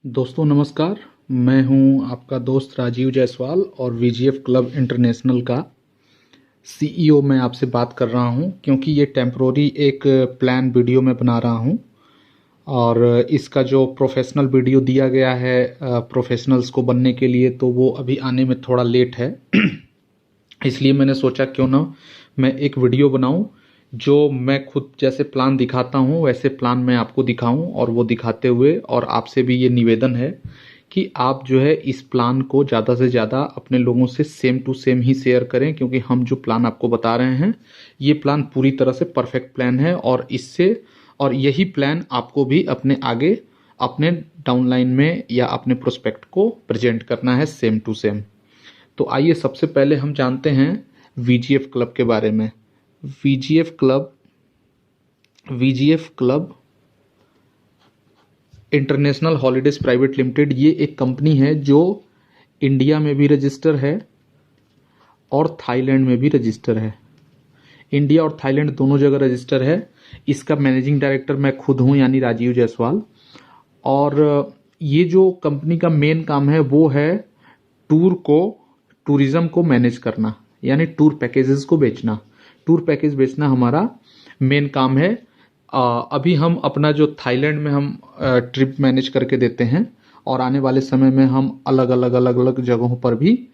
दोस्तों नमस्कार। मैं हूं आपका दोस्त राजीव जायसवाल और वीजीएफ क्लब इंटरनेशनल का सीईओ। मैं आपसे बात कर रहा हूं क्योंकि ये टेम्प्रोरी एक प्लान वीडियो में बना रहा हूं और इसका जो प्रोफेशनल वीडियो दिया गया है प्रोफेशनल्स को बनने के लिए, तो वो अभी आने में थोड़ा लेट है। इसलिए मैंने सोचा क्यों ना मैं एक वीडियो बनाऊं जो मैं खुद जैसे प्लान दिखाता हूं वैसे प्लान मैं आपको दिखाऊं, और वो दिखाते हुए और आपसे भी ये निवेदन है कि आप जो है इस प्लान को ज़्यादा से ज़्यादा अपने लोगों से सेम टू सेम ही शेयर करें, क्योंकि हम जो प्लान आपको बता रहे हैं ये प्लान पूरी तरह से परफेक्ट प्लान है और यही प्लान आपको भी अपने आगे अपने डाउनलाइन में या अपने प्रोस्पेक्ट को प्रेजेंट करना है सेम टू सेम। तो आइए सबसे पहले हम जानते हैं वीजीएफ क्लब के बारे में। VGF club international holidays private limited ये एक कंपनी है जो इंडिया में भी रजिस्टर है और थाईलैंड में भी रजिस्टर है। इंडिया और थाईलैंड दोनों जगह रजिस्टर है। इसका मैनेजिंग डायरेक्टर मैं खुद हूं, यानी राजीव जायसवाल। और ये जो कंपनी का मेन काम है वो है टूरिज्म को मैनेज करना, यानी टूर पैकेजेस को बेचना। टूर पैकेज बेचना हमारा मेन काम है। अभी हम अपना जो थाईलैंड में हम ट्रिप मैनेज करके देते हैं और आने वाले समय में हम अलग अलग जगहों पर भी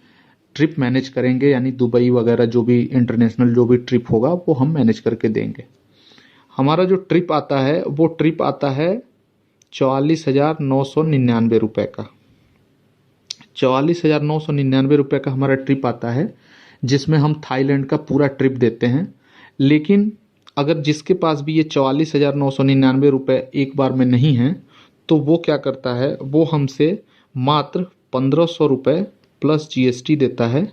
ट्रिप मैनेज करेंगे, यानी दुबई वगैरह जो भी इंटरनेशनल जो भी ट्रिप होगा वो हम मैनेज करके देंगे। हमारा जो ट्रिप आता है वो ट्रिप आता है 44,999 रुपये का। 44,999 रुपये का हमारा ट्रिप आता है, जिसमें हम थाईलैंड का पूरा ट्रिप देते हैं। लेकिन अगर जिसके पास भी ये 44,999 रुपये एक बार में नहीं है तो वो क्या करता है, वो हमसे मात्र 1,500 रुपये प्लस जीएसटी देता है,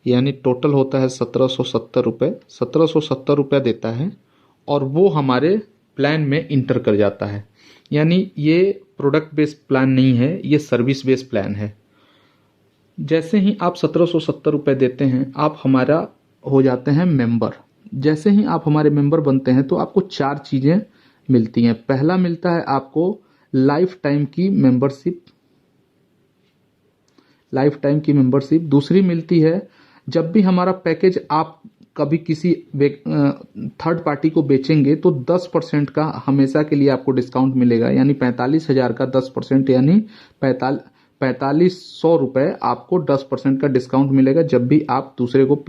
यानी टोटल होता है 1,770 रुपये। 1,770 रुपये देता है और वो हमारे प्लान में इंटर कर जाता है। यानी ये प्रोडक्ट बेस्ड प्लान नहीं है, ये सर्विस बेस्ड प्लान है। जैसे ही आप 1,770 रुपये देते हैं आप हमारा हो जाते हैं मेंबर। जैसे ही आप हमारे मेंबर बनते हैं तो आपको 4 चीज़ें मिलती हैं। पहला मिलता है आपको लाइफ टाइम की मेंबरशिप। दूसरी मिलती है जब भी हमारा पैकेज आप कभी किसी थर्ड पार्टी को बेचेंगे तो 10% का हमेशा के लिए आपको डिस्काउंट मिलेगा, यानी 45,000 का 10%, यानी 4,500 रुपये आपको 10% का डिस्काउंट मिलेगा जब भी आप दूसरे को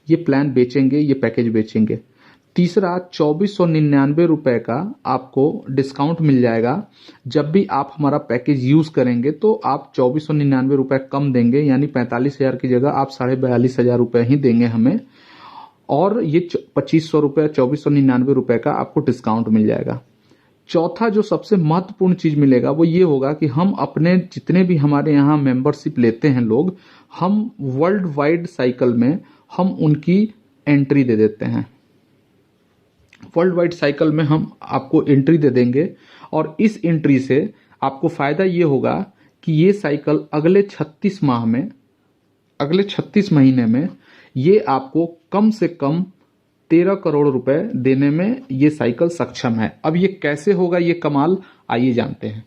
ये प्लान बेचेंगे, ये पैकेज बेचेंगे। तीसरा 2,499 रुपये का आपको डिस्काउंट मिल जाएगा जब भी आप हमारा पैकेज यूज करेंगे, तो आप 2,499 रुपये कम देंगे, यानी 45,000 की जगह आप 42,500 रुपये ही देंगे हमें, और ये 2,500 रुपये 2,499 रुपये का आपको डिस्काउंट मिल जाएगा। चौथा जो सबसे महत्वपूर्ण चीज मिलेगा वो ये होगा कि हम अपने जितने भी हमारे यहाँ मेंबरशिप लेते हैं लोग, हम वर्ल्ड वाइड साइकिल में हम उनकी एंट्री दे देते हैं। वर्ल्ड वाइड साइकिल में हम आपको एंट्री दे देंगे और इस एंट्री से आपको फायदा ये होगा कि ये साइकिल अगले 36 महीने में ये आपको कम से कम 13 करोड़ रुपए देने में ये साइकिल सक्षम है। अब ये कैसे होगा ये कमाल, आइए जानते हैं।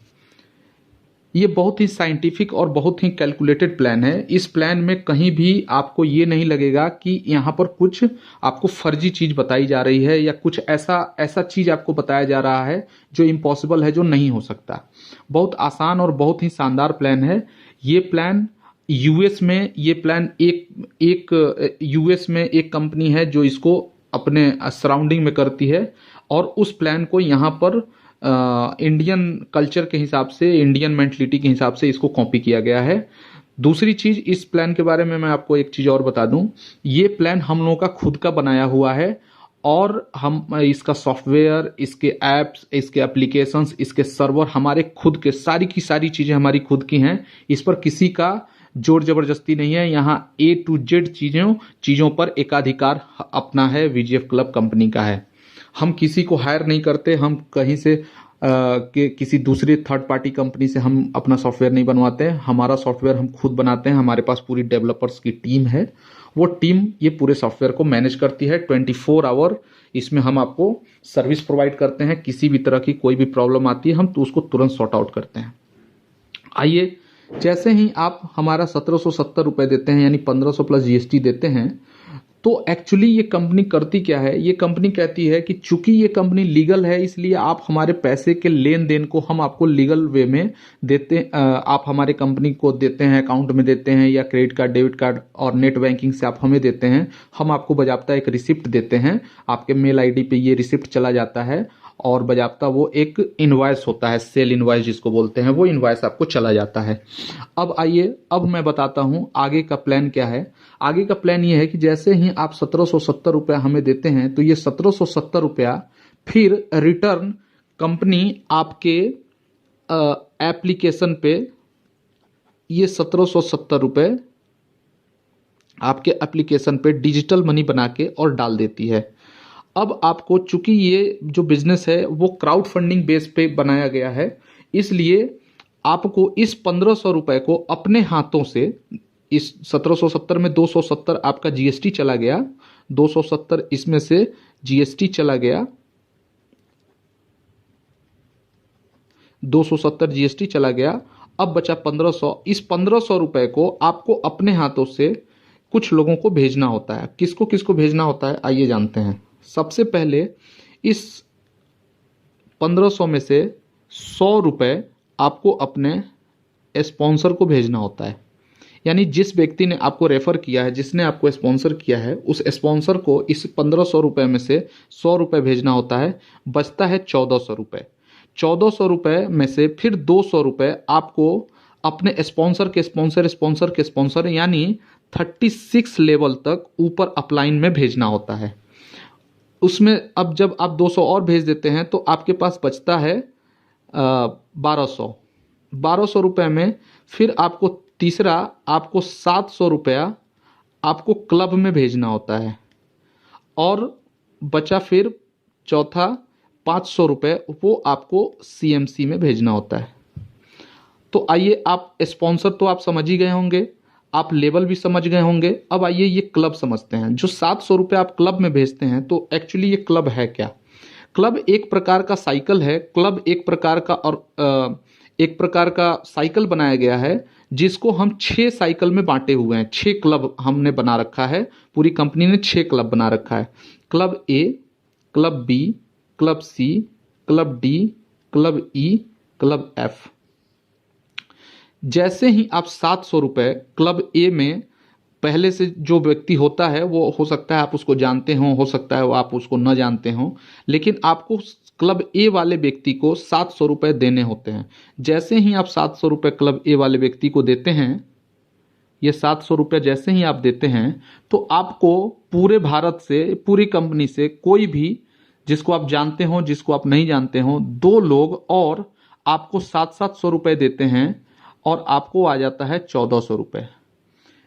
ये बहुत ही साइंटिफिक और बहुत ही कैलकुलेटेड प्लान है। इस प्लान में कहीं भी आपको ये नहीं लगेगा कि यहाँ पर कुछ आपको फर्जी चीज बताई जा रही है या कुछ ऐसा चीज आपको बताया जा रहा है जो इम्पॉसिबल है, जो नहीं हो सकता। बहुत आसान और बहुत ही शानदार प्लान है ये प्लान। यूएस में ये प्लान यूएस में एक कंपनी है जो इसको अपने सराउंडिंग में करती है, और उस प्लान को यहाँ पर इंडियन कल्चर के हिसाब से, इंडियन मेंटलिटी के हिसाब से इसको कॉपी किया गया है। दूसरी चीज, इस प्लान के बारे में मैं आपको एक चीज और बता दूं, ये प्लान हम लोगों का खुद का बनाया हुआ है और हम इसका सॉफ्टवेयर, इसके एप्स, इसके एप्लीकेशंस, इसके सर्वर हमारे खुद के, सारी की सारी चीजें हमारी खुद की हैं। इस पर किसी का जोर जबरदस्ती नहीं है। यहाँ A to Z चीजों पर एकाधिकार अपना है, वीजीएफ क्लब कंपनी का है। हम किसी को हायर नहीं करते, हम कहीं से किसी दूसरी थर्ड पार्टी कंपनी से हम अपना सॉफ्टवेयर नहीं बनवाते हैं। हमारा सॉफ्टवेयर हम खुद बनाते हैं। हमारे पास पूरी डेवलपर्स की टीम है। वो टीम ये पूरे सॉफ्टवेयर को मैनेज करती है। 24 आवर इसमें हम आपको सर्विस प्रोवाइड करते हैं। किसी भी तरह की कोई भी प्रॉब्लम आती है हम तो उसको तुरंत सॉर्ट आउट करते हैं। आइए, जैसे ही आप हमारा 1770 रुपये देते हैं यानी 1500 प्लस जीएसटी देते हैं, तो एक्चुअली ये कंपनी करती क्या है? ये कंपनी कहती है कि चूंकि ये कंपनी लीगल है, इसलिए आप हमारे पैसे के लेन देन को हम आपको लीगल वे में देते, आप हमारे कंपनी को देते हैं, अकाउंट में देते हैं या क्रेडिट कार्ड, डेबिट कार्ड और नेट बैंकिंग से आप हमें देते हैं। हम आपको बजाबता एक रिसिप्ट देते हैं, आपके मेल आईडी पे ये रिसिप्ट चला जाता है और बजाबता वो एक इनवॉइस होता है, सेल इनवॉइस जिसको बोलते हैं, वो इनवॉइस आपको चला जाता है। अब आइए, अब मैं बताता हूं आगे का प्लान क्या है। आगे का प्लान ये है कि जैसे ही आप 1770 रुपया हमें देते हैं तो ये 1770 रुपया फिर रिटर्न कंपनी आपके एप्लीकेशन पे, ये 1770 रुपये आपके एप्लीकेशन पे डिजिटल मनी बना के और डाल देती है। अब आपको, चूंकि ये जो बिजनेस है वो क्राउड फंडिंग बेस पे बनाया गया है, इसलिए आपको इस 1500 रुपए को अपने हाथों से, इस 1770 में 270 आपका जीएसटी चला गया, 270 इसमें से जीएसटी चला गया, 270 जीएसटी चला गया, अब बचा 1500। इस 1500 रुपए को आपको अपने हाथों से कुछ लोगों को भेजना होता है। किसको किसको भेजना होता है, आइए जानते हैं। सबसे पहले इस 1500 में से 100 रुपये आपको अपने स्पॉन्सर को भेजना होता है, यानी जिस व्यक्ति ने आपको रेफर किया है, जिसने आपको स्पॉन्सर किया है, उस स्पॉन्सर को इस 1500 रुपये में से 100 रुपये भेजना होता है। बचता है 1400 रुपये। 1400 रुपये में से फिर 200 रुपये आपको अपने स्पॉन्सर के स्पॉन्सर, स्पॉन्सर के स्पॉन्सर, यानी 36 लेवल तक ऊपर अपलाइन में भेजना होता है। उसमें अब जब आप 200 और भेज देते हैं तो आपके पास बचता है 1200 रुपये में फिर आपको तीसरा, आपको 700 रुपया आपको क्लब में भेजना होता है, और बचा फिर चौथा 500 रुपये, वो आपको सीएमसी में भेजना होता है। तो आइए, आप स्पॉन्सर तो आप समझ ही गए होंगे, आप लेवल भी समझ गए होंगे। अब आइए ये क्लब समझते हैं। जो 700 रुपये आप क्लब में भेजते हैं, तो एक्चुअली ये क्लब है क्या? क्लब एक प्रकार का साइकिल है। क्लब एक प्रकार का, और एक प्रकार का साइकिल बनाया गया है जिसको हम 6 साइकिल में बांटे हुए हैं। 6 क्लब हमने बना रखा है, पूरी कंपनी ने 6 क्लब बना रखा है। क्लब ए, क्लब बी, क्लब सी, क्लब डी, क्लब ई, क्लब एफ। जैसे ही आप 700 रुपये क्लब ए में, पहले से जो व्यक्ति होता है, वो हो सकता है आप उसको जानते हो सकता है वो आप उसको न जानते हो, लेकिन आपको क्लब ए वाले व्यक्ति को 700 रुपये देने होते हैं। जैसे ही आप 700 रुपये क्लब ए वाले व्यक्ति को देते हैं, ये 700 रुपये जैसे ही आप देते हैं, तो आपको पूरे भारत से, पूरी कंपनी से, कोई भी जिसको आप जानते हो, जिसको आप नहीं जानते हो, 2 लोग और आपको 700 रुपये देते हैं, और आपको आ जाता है 1400 रुपये।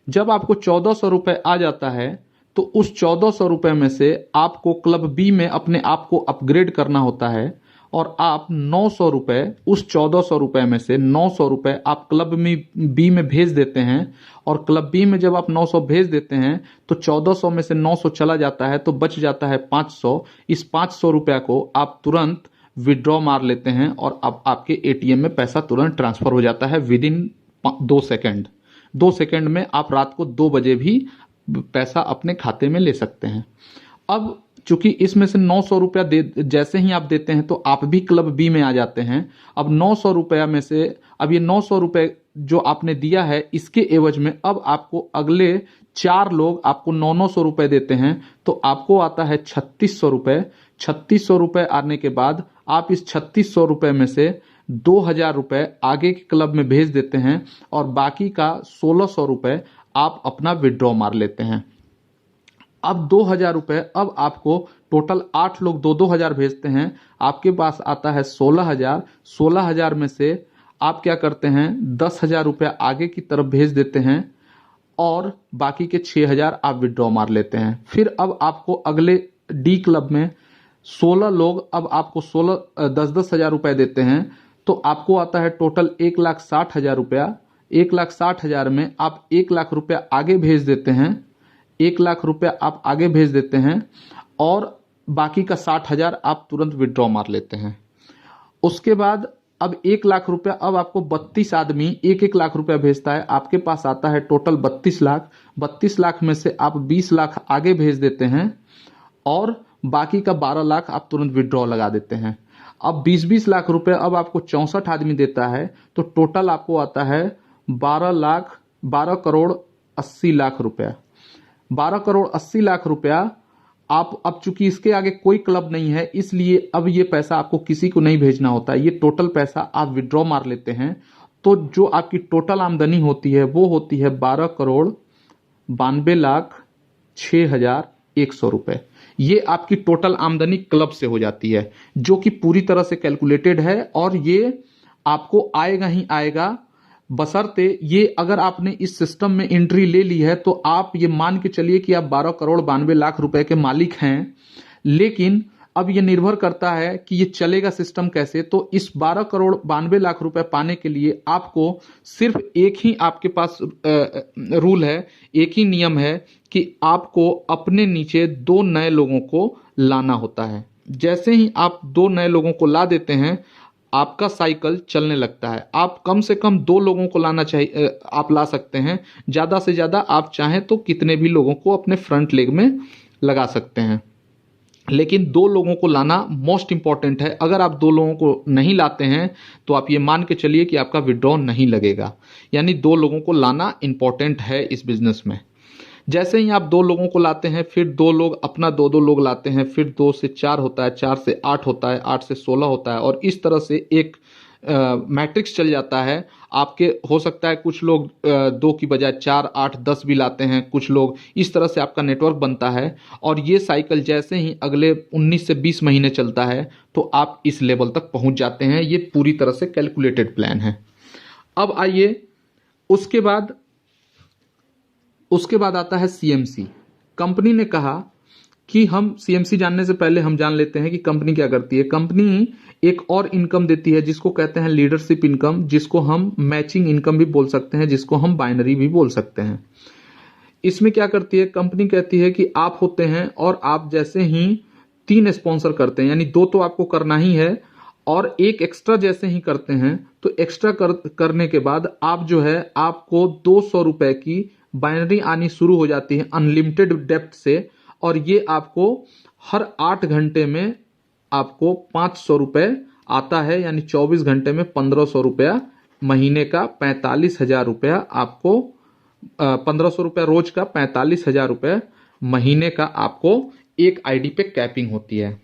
जब आपको 1400 रुपये आ जाता है, तो उस 1400 रुपये में से आपको क्लब बी में अपने आप को अपग्रेड करना होता है, और आप 900 रुपये, उस 1400 रुपये में से 900 रुपये आप क्लब में बी में भेज देते हैं। और क्लब बी में जब आप 900 भेज देते हैं, तो 1400 में से 900 चला जाता है, तो बच जाता है 500। इस 500 रुपये को आप तुरंत विड्रॉ मार लेते हैं, और अब आपके एटीएम में पैसा तुरंत ट्रांसफर हो जाता है विदिन 2 सेकेंड। 2 सेकेंड में आप रात को 2 बजे भी पैसा अपने खाते में ले सकते हैं। अब चूंकि इसमें से 900 रुपया जैसे ही आप देते हैं, तो आप भी क्लब बी में आ जाते हैं। अब 900 रुपया में से, अब ये 900 रुपये जो आपने दिया है, इसके एवज में अब आपको अगले 4 लोग आपको 900 रुपये देते हैं, तो आपको आता है 3600 रुपये। 3600 रुपये आने के बाद आप इस 3600 रुपये में से 2000 रुपये आगे के क्लब में भेज देते हैं, और बाकी का 1600 रुपये आप अपना विड्रॉ मार लेते हैं। अब 2000 रुपये, अब आपको टोटल 8 लोग 2-2000 भेजते हैं, आपके पास आता है 16000। 16000 में से आप क्या करते हैं, 10,000 रुपये आगे की तरफ भेज देते हैं, और बाकी के 6000 आप विड्रॉ मार लेते हैं। फिर अब आपको अगले डी क्लब में 16 लोग, अब आपको 10-10 हजार रुपये देते हैं, तो आपको आता है टोटल 1,60,000 रुपया। 1,60,000 में आप 1 लाख रुपया आगे भेज देते हैं, 1 लाख रुपया आप आगे भेज देते हैं, और बाकी का 60,000 आप तुरंत विड्रॉ मार लेते हैं। उसके बाद अब 1 लाख रुपया, अब आपको 32 आदमी 1-1 लाख रुपया भेजता है, आपके पास आता है टोटल 32 लाख। 32 लाख में से आप 20 लाख आगे भेज देते हैं और बाकी का 12 लाख आप तुरंत विड्रॉ लगा देते हैं। अब 20-20 लाख रुपए अब आपको 64 आदमी देता है, तो टोटल आपको आता है 12 करोड़ 80 लाख रुपया। 12 करोड़ 80 लाख रुपया आप, अब चूंकि इसके आगे कोई क्लब नहीं है इसलिए अब ये पैसा आपको किसी को नहीं भेजना होता है, ये टोटल पैसा आप विड्रॉ मार लेते हैं। तो जो आपकी टोटल आमदनी होती है वो होती है 12 करोड़ 92 लाख 6,100 रुपए। ये आपकी टोटल आमदनी क्लब से हो जाती है, जो कि पूरी तरह से कैलकुलेटेड है और ये आपको आएगा ही आएगा, बशर्ते ये अगर आपने इस सिस्टम में एंट्री ले ली है तो आप ये मान के चलिए कि आप 12 करोड़ 92 लाख रुपए के मालिक हैं। लेकिन अब ये निर्भर करता है कि ये चलेगा सिस्टम कैसे। तो इस 12 करोड़ 92 लाख रुपए पाने के लिए आपको सिर्फ एक ही आपके पास रूल है, एक ही नियम है कि आपको अपने नीचे 2 नए लोगों को लाना होता है। जैसे ही आप 2 नए लोगों को ला देते हैं आपका साइकिल चलने लगता है। आप कम से कम 2 लोगों को लाना चाहिए, आप ला सकते हैं। ज़्यादा से ज़्यादा आप चाहें तो कितने भी लोगों को अपने फ्रंट लेग में लगा सकते हैं, लेकिन 2 लोगों को लाना मोस्ट इंपॉर्टेंट है। अगर आप 2 लोगों को नहीं लाते हैं तो आप ये मान के चलिए कि आपका विड्रॉ नहीं लगेगा। यानी 2 लोगों को लाना इंपॉर्टेंट है इस बिजनेस में। जैसे ही आप 2 लोगों को लाते हैं, फिर 2 लोग अपना 2-2 लोग लाते हैं, फिर 2 से 4 होता है, 4 से 8 होता है, 8 से 16 होता है और इस तरह से एक मैट्रिक्स चल जाता है। आपके हो सकता है कुछ लोग 2 की बजाय 4, 8, 10 भी लाते हैं कुछ लोग। इस तरह से आपका नेटवर्क बनता है और ये साइकिल जैसे ही अगले 19 से 20 महीने चलता है तो आप इस लेवल तक पहुंच जाते हैं। ये पूरी तरह से कैलकुलेटेड प्लान है। अब आइए उसके बाद आता है सीएमसी। कंपनी ने कहा कि हम सीएमसी जानने से पहले हम जान लेते हैं कि कंपनी क्या करती है। कंपनी एक और इनकम देती है जिसको कहते हैं लीडरशिप इनकम, जिसको हम मैचिंग इनकम भी बोल सकते हैं, जिसको हम बाइनरी भी बोल सकते हैं। इसमें क्या करती है कंपनी, कहती है कि आप होते हैं और आप जैसे ही 3 स्पॉन्सर करते हैं, यानी 2 तो आपको करना ही है और एक एक्स्ट्रा जैसे ही करते हैं तो एक्स्ट्रा करने के बाद आप जो है आपको 200 रुपए की बाइनरी आनी शुरू हो जाती है अनलिमिटेड डेप्थ से। और ये आपको हर 8 घंटे में आपको 500 रुपए आता है, यानी 24 घंटे में 1500 रुपया महीने का 45,000 रुपया आपको 1500 रुपया रोज का 45,000 रुपये महीने का आपको एक आईडी पे कैपिंग होती है।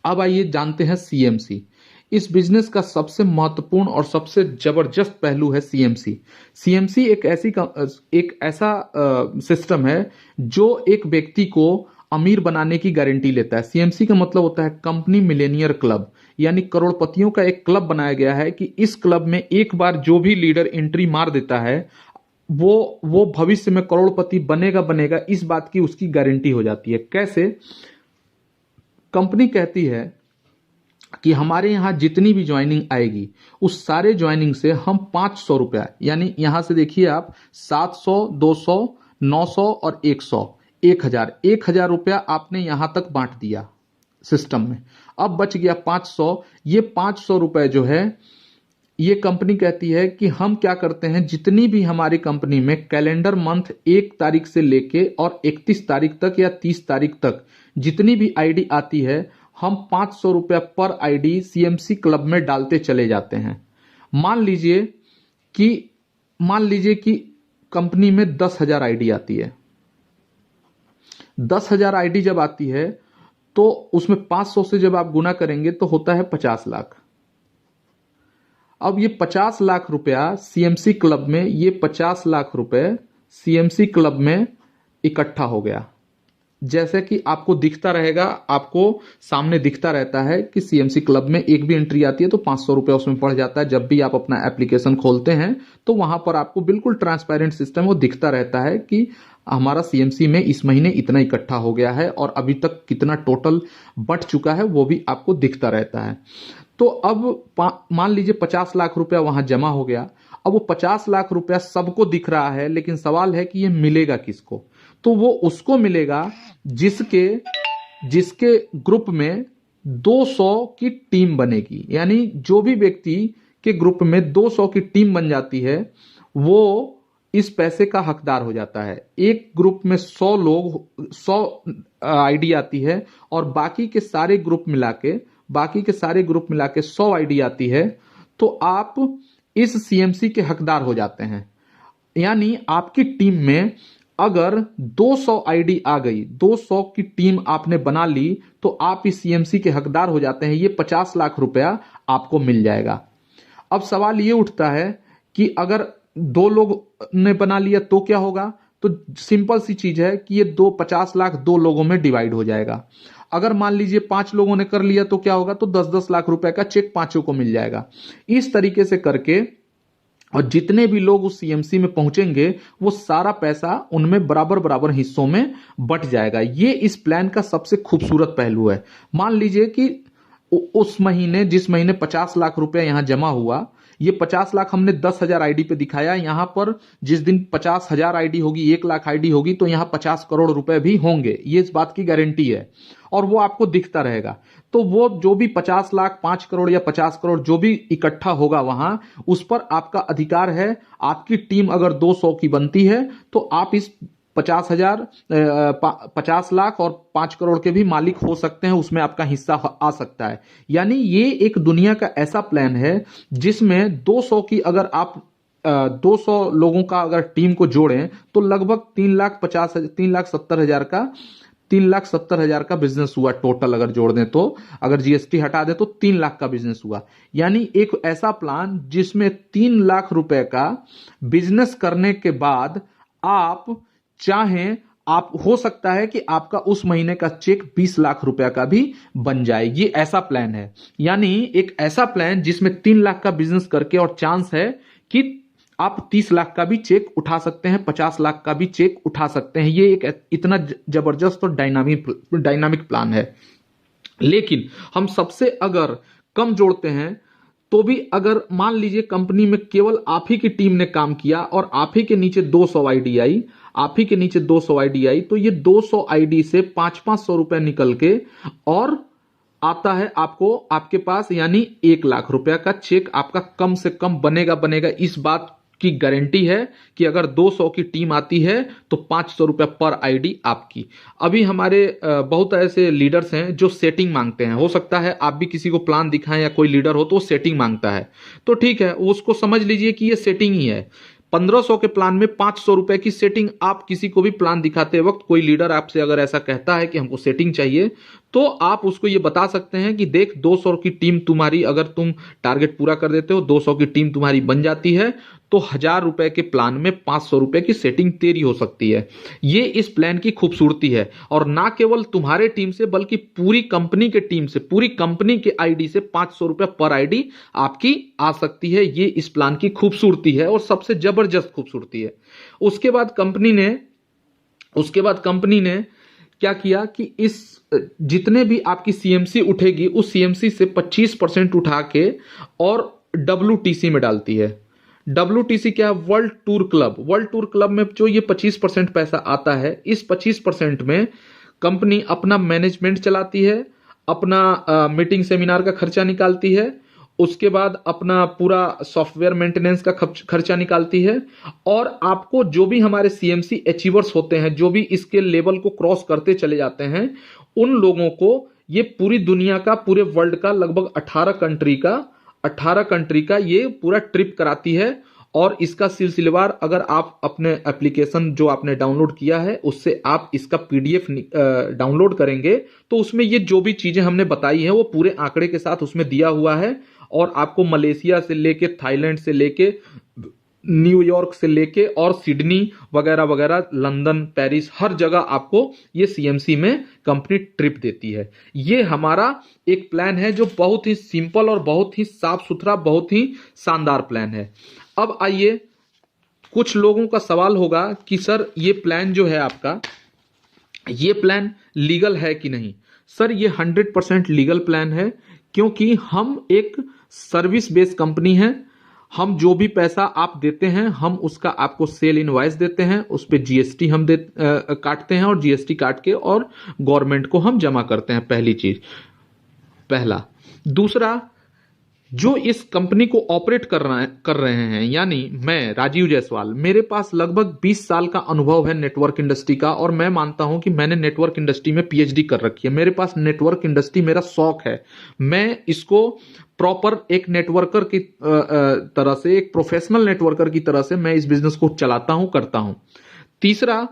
अब आइए जानते हैं सीएमसी। इस बिजनेस का सबसे महत्वपूर्ण और सबसे जबरदस्त पहलू है सीएमसी। सीएमसी एक ऐसा सिस्टम है जो एक व्यक्ति को अमीर बनाने की गारंटी लेता है। सीएमसी का मतलब होता है कंपनी मिलेनियर क्लब, यानी करोड़पतियों का एक क्लब बनाया गया है कि इस क्लब में एक बार जो भी लीडर एंट्री मार देता है वो भविष्य में करोड़पति बनेगा, इस बात की उसकी गारंटी हो जाती है। कैसे? कंपनी कहती है कि हमारे यहां जितनी भी ज्वाइनिंग आएगी उस सारे ज्वाइनिंग से हम 500 रुपया, यानी यहां से देखिए आप 700, 200, 900 और 100, 1000 रुपया आपने यहां तक बांट दिया सिस्टम में। अब बच गया 500। ये 500 रुपए जो है ये कंपनी कहती है कि हम क्या करते हैं, जितनी भी हमारी कंपनी में कैलेंडर मंथ 1 तारीख से लेके और 31 तारीख तक या 30 तारीख तक जितनी भी आईडी आती है हम 500 रुपया पर आईडी सीएमसी क्लब में डालते चले जाते हैं। मान लीजिए कि कंपनी में 10,000 आईडी आती है। 10,000 आईडी जब आती है तो उसमें 500 से जब आप गुना करेंगे तो होता है 50 लाख। अब ये 50 लाख रुपया सीएमसी क्लब में, ये 50 लाख रुपए सीएमसी क्लब में इकट्ठा हो गया। जैसे कि आपको दिखता रहेगा, आपको सामने दिखता रहता है कि सीएमसी क्लब में एक भी एंट्री आती है तो 500 रुपया उसमें पड़ जाता है। जब भी आप अपना एप्लीकेशन खोलते हैं तो वहां पर आपको बिल्कुल ट्रांसपेरेंट सिस्टम वो दिखता रहता है कि हमारा सीएमसी में इस महीने इतना इकट्ठा हो गया है और अभी तक कितना टोटल बट चुका है वो भी आपको दिखता रहता है। तो अब मान लीजिए 50 लाख रुपया वहां जमा हो गया। अब वो 50 लाख रुपया सबको दिख रहा है, लेकिन सवाल है कि ये मिलेगा किसको? तो वो उसको मिलेगा जिसके ग्रुप में 200 की टीम बनेगी, यानी जो भी व्यक्ति के ग्रुप में 200 की टीम बन जाती है वो इस पैसे का हकदार हो जाता है। एक ग्रुप में 100 आईडी आती है और बाकी के सारे ग्रुप मिला के 100 आईडी आती है, तो आप इस सीएमसी के हकदार हो जाते हैं। यानी आपकी टीम में अगर 200 आईडी आ गई, 200 की टीम आपने बना ली, तो आप इस सीएमसी के हकदार हो जाते हैं। ये 50 लाख रुपया आपको मिल जाएगा। अब सवाल ये उठता है कि अगर 2 लोग ने बना लिया तो क्या होगा? तो सिंपल सी चीज है कि ये 50 लाख 2 लोगों में डिवाइड हो जाएगा। अगर मान लीजिए 5 लोगों ने कर लिया तो क्या होगा? तो 10-10 लाख रुपए का चेक 5 को मिल जाएगा। इस तरीके से करके और जितने भी लोग उस सीएमसी में पहुंचेंगे वो सारा पैसा उनमें बराबर बराबर हिस्सों में बंट जाएगा। ये इस प्लान का सबसे खूबसूरत पहलू है। मान लीजिए कि उस महीने, जिस महीने 50 लाख रुपया यहां जमा हुआ, ये 50 लाख हमने 10,000 आईडी पे दिखाया। यहां पर जिस दिन 50,000 आईडी होगी, 1 लाख आईडी होगी, तो यहां 50 करोड़ रुपए भी होंगे। ये इस बात की गारंटी है और वो आपको दिखता रहेगा। तो वो जो भी 50 लाख, 5 करोड़ या 50 करोड़ जो भी इकट्ठा होगा वहां, उस पर आपका अधिकार है। आपकी टीम अगर 200 की बनती है तो आप इस 50 लाख और 5 करोड़ के भी मालिक हो सकते हैं, उसमें आपका हिस्सा आ सकता है। यानी ये एक दुनिया का ऐसा प्लान है जिसमें 200 की अगर आप 200 लोगों का अगर टीम को जोड़ें तो लगभग 3,70,000 का बिजनेस हुआ टोटल। अगर जोड़ दें तो, अगर जीएसटी हटा दें तो 3 लाख का बिजनेस हुआ। यानी एक ऐसा प्लान जिसमें 3 लाख रुपए का बिजनेस करने के बाद आप चाहें, आप हो सकता है कि आपका उस महीने का चेक 20 लाख रुपया का भी बन जाए। ये ऐसा प्लान है। यानी एक ऐसा प्लान जिसमें 3 लाख का बिजनेस करके और चांस है कि आप 30 लाख का भी चेक उठा सकते हैं, 50 लाख का भी चेक उठा सकते हैं। ये एक इतना जबरदस्त और डायनामिक प्लान है। लेकिन हम सबसे अगर कम जोड़ते हैं तो भी, अगर मान लीजिए कंपनी में केवल आप ही की टीम ने काम किया और आप ही के नीचे 200 आईडी आई, तो ये 200 आईडी से 500-500 रुपए निकल के और आता है आपको, आपके पास, यानी 1 लाख रुपया का चेक आपका कम से कम बनेगा। इस बात की गारंटी है कि अगर 200 की टीम आती है तो 500 रुपया पर आईडी आपकी। अभी हमारे बहुत ऐसे लीडर्स हैं जो सेटिंग मांगते हैं। हो सकता है आप भी किसी को प्लान दिखाएं या कोई लीडर हो तो वो सेटिंग मांगता है, तो ठीक है, उसको समझ लीजिए कि ये सेटिंग ही है। 1500 के प्लान में 500 रुपए की सेटिंग। आप किसी को भी प्लान दिखाते वक्त कोई लीडर आपसे अगर ऐसा कहता है कि हमको सेटिंग चाहिए, तो आप उसको ये बता सकते हैं कि देख, 200 की टीम तुम्हारी, अगर तुम टारगेट पूरा कर देते हो, 200 की टीम तुम्हारी बन जाती है, तो 1000 रुपए के प्लान में 500 रुपए की सेटिंग तेरी हो सकती है। ये इस प्लान की खूबसूरती है। और ना केवल तुम्हारे टीम से बल्कि पूरी कंपनी के टीम से, पूरी कंपनी के आईडी से 500 रुपए पर आईडी आपकी आ सकती है। ये इस प्लान की खूबसूरती है और सबसे जबरदस्त खूबसूरती है। उसके बाद कंपनी ने क्या किया कि इस जितने भी आपकी सीएमसी उठेगी उस सीएमसी से 25% उठा के और WTC में डालती है। WTC क्या है? वर्ल्ड टूर क्लब में जो ये 25% पैसा आता है, इस 25% में कंपनी अपना मैनेजमेंट चलाती है, अपना मीटिंग सेमिनार का खर्चा निकालती है, उसके बाद अपना पूरा सॉफ्टवेयर मेंटेनेंस का खर्चा निकालती है। और आपको जो भी हमारे सीएमसी अचीवर्स होते हैं, जो भी इसके लेवल को क्रॉस करते चले जाते हैं, उन लोगों को ये पूरी दुनिया का, पूरे वर्ल्ड का लगभग 18 कंट्री का ये पूरा ट्रिप कराती है। और इसका सिलसिलेवार अगर आप अपने एप्लीकेशन जो आपने डाउनलोड किया है उससे आप इसका PDF डाउनलोड करेंगे तो उसमें ये जो भी चीजें हमने बताई हैं वो पूरे आंकड़े के साथ उसमें दिया हुआ है। और आपको मलेशिया से लेके, थाईलैंड से लेके, न्यूयॉर्क से लेके और सिडनी वगैरह वगैरह, लंदन, पेरिस, हर जगह आपको ये सीएमसी में कंपनी ट्रिप देती है। ये हमारा एक प्लान है जो बहुत ही सिंपल और बहुत ही साफ सुथरा, बहुत ही शानदार प्लान है। अब आइए, कुछ लोगों का सवाल होगा कि सर ये प्लान जो है आपका, ये प्लान लीगल है कि नहीं? सर ये 100% लीगल प्लान है, क्योंकि हम एक सर्विस बेस्ड कंपनी है। हम जो भी पैसा आप देते हैं हम उसका आपको सेल इनवॉइस देते हैं, उस पे जीएसटी हम काटते हैं और जीएसटी काट के और गवर्नमेंट को हम जमा करते हैं। पहली चीज, पहला। दूसरा, जो इस कंपनी को ऑपरेट कर रहे हैं, यानी मैं राजीव जायसवाल, मेरे पास लगभग 20 साल का अनुभव है नेटवर्क इंडस्ट्री का, और मैं मानता हूं कि मैंने नेटवर्क इंडस्ट्री में पीएचडी कर रखी है। मेरे पास नेटवर्क इंडस्ट्री मेरा शौक है। मैं इसको प्रॉपर एक नेटवर्कर की तरह से, एक प्रोफेशनल नेटवर्कर की तरह से मैं इस बिजनेस को चलाता हूं, करता हूं। तीसरा,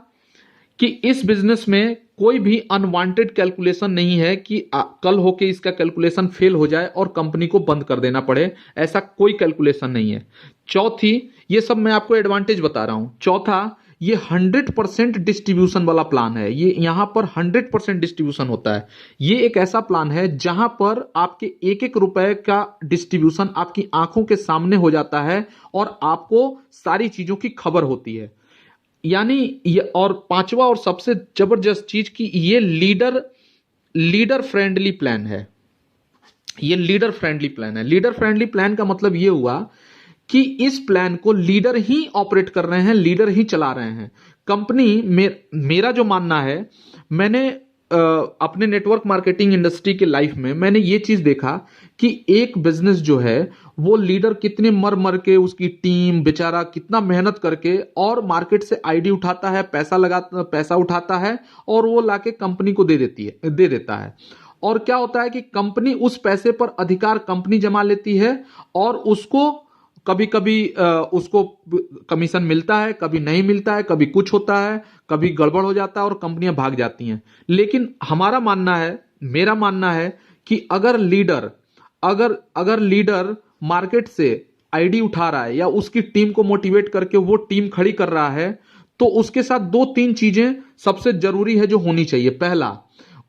कि इस बिजनेस में कोई भी अनवांटेड कैलकुलेशन नहीं है कि कल होके इसका कैलकुलेशन फेल हो जाए और कंपनी को बंद कर देना पड़े, ऐसा कोई कैलकुलेशन नहीं है। चौथी, ये सब मैं आपको एडवांटेज बता रहा हूं। चौथा, ये 100% डिस्ट्रीब्यूशन वाला प्लान है। ये यहां पर 100% डिस्ट्रीब्यूशन होता है। ये एक ऐसा प्लान है जहां पर आपके एक एक रुपए का डिस्ट्रीब्यूशन आपकी आंखों के सामने हो जाता है और आपको सारी चीजों की खबर होती है। यानी ये, और पांचवा और सबसे जबरदस्त चीज की, ये लीडर फ्रेंडली प्लान है। ये लीडर फ्रेंडली प्लान है। लीडर फ्रेंडली प्लान का मतलब ये हुआ कि इस प्लान को लीडर ही ऑपरेट कर रहे हैं, लीडर ही चला रहे हैं। कंपनी मेरा जो मानना है, मैंने अपने नेटवर्क मार्केटिंग इंडस्ट्री के लाइफ में मैंने ये चीज देखा कि एक बिजनेस जो है वो लीडर कितने मर मर के, उसकी टीम बेचारा कितना मेहनत करके और मार्केट से आईडी उठाता है, पैसा उठाता है और वो लाके कंपनी को दे देता है। और क्या होता है कि कंपनी उस पैसे पर अधिकार कंपनी जमा लेती है और उसको कभी कभी उसको कमीशन मिलता है, कभी नहीं मिलता है, कभी कुछ होता है, कभी गड़बड़ हो जाता है और कंपनियां भाग जाती हैं। लेकिन हमारा मानना है, मेरा मानना है कि अगर लीडर मार्केट से आईडी उठा रहा है या उसकी टीम को मोटिवेट करके वो टीम खड़ी कर रहा है, तो उसके साथ 2-3 चीजें सबसे जरूरी है जो होनी चाहिए। पहला,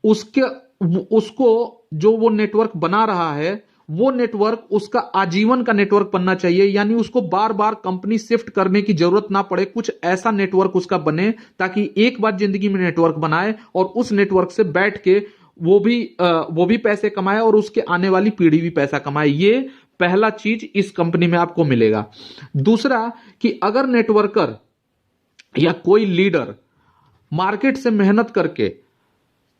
उसको जो वो नेटवर्क बना रहा है, वो नेटवर्क उसका आजीवन का नेटवर्क बनना चाहिए। यानी उसको बार बार कंपनी शिफ्ट करने की जरूरत ना पड़े, कुछ ऐसा नेटवर्क उसका बने ताकि एक बार जिंदगी में नेटवर्क बनाए और उस नेटवर्क से बैठ के वो भी पैसे कमाए और उसके आने वाली पीढ़ी भी पैसा कमाए। ये पहला चीज इस कंपनी में आपको मिलेगा। दूसरा, कि अगर नेटवर्कर या कोई लीडर मार्केट से मेहनत करके,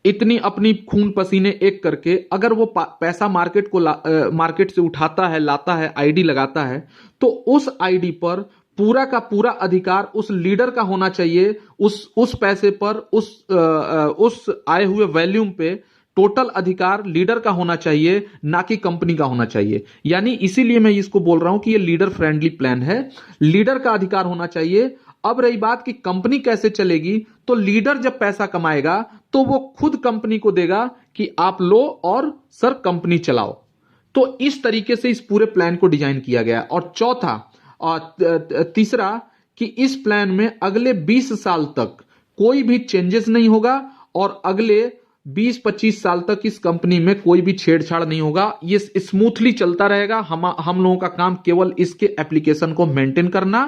इतनी अपनी खून पसीने एक करके अगर वो पैसा मार्केट से उठाता है, लाता है, आईडी लगाता है, तो उस आईडी पर पूरा का पूरा अधिकार उस लीडर का होना चाहिए। उस पैसे पर, उस आए हुए वॉल्यूम पे टोटल अधिकार लीडर का होना चाहिए, ना कि कंपनी का होना चाहिए। यानी इसीलिए मैं इसको बोल रहा हूं कि ये लीडर फ्रेंडली प्लान है। लीडर का अधिकार होना चाहिए। अब रही बात कि कंपनी कैसे चलेगी, तो लीडर जब पैसा कमाएगा तो वो खुद कंपनी को देगा कि आप लो और सर कंपनी चलाओ। तो इस तरीके से इस पूरे प्लान को डिजाइन किया गया। और चौथा और तीसरा, कि इस प्लान में अगले 20 साल तक कोई भी चेंजेस नहीं होगा और अगले 20-25 साल तक इस कंपनी में कोई भी छेड़छाड़ नहीं होगा। ये स्मूथली चलता रहेगा। हम लोगों का काम केवल इसके एप्लीकेशन को मेंटेन करना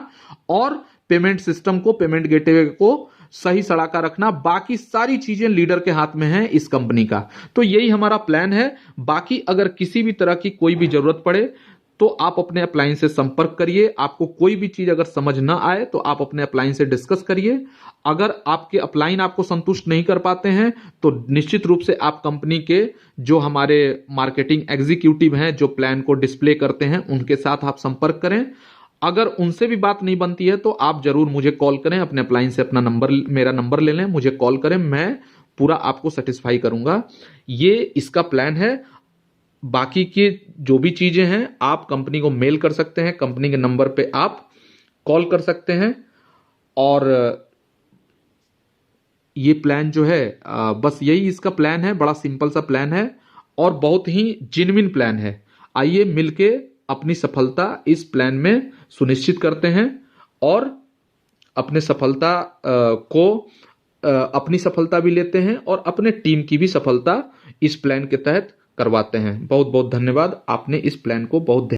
और पेमेंट सिस्टम को, पेमेंट गेटवे को सही सड़ाका रखना। बाकी सारी चीजें लीडर के हाथ में है इस कंपनी का। तो यही हमारा प्लान है। बाकी अगर किसी भी तरह की कोई भी जरूरत पड़े तो आप अपने अपलाइन से संपर्क करिए। आपको कोई भी चीज अगर समझ ना आए तो आप अपने अपलाइन से डिस्कस करिए। अगर आपके अपलाइन आपको संतुष्ट नहीं कर पाते हैं तो निश्चित रूप से आप कंपनी के जो हमारे मार्केटिंग एग्जीक्यूटिव हैं, जो प्लान को डिस्प्ले करते हैं, उनके साथ आप संपर्क करें। अगर उनसे भी बात नहीं बनती है तो आप जरूर मुझे कॉल करें। अपने अपलाइन से मेरा नंबर ले लें, मुझे कॉल करें, मैं पूरा आपको सेटिस्फाई करूंगा। ये इसका प्लान है। बाकी की जो भी चीजें हैं आप कंपनी को मेल कर सकते हैं, कंपनी के नंबर पे आप कॉल कर सकते हैं। और ये प्लान जो है बस यही इसका प्लान है। बड़ा सिंपल सा प्लान है और बहुत ही जेन्युइन प्लान है। आइए मिलके अपनी सफलता इस प्लान में सुनिश्चित करते हैं और अपने सफलता अपनी सफलता भी लेते हैं और अपने टीम की भी सफलता इस प्लान के तहत करवाते हैं। बहुत बहुत धन्यवाद। आपने इस प्लान को बहुत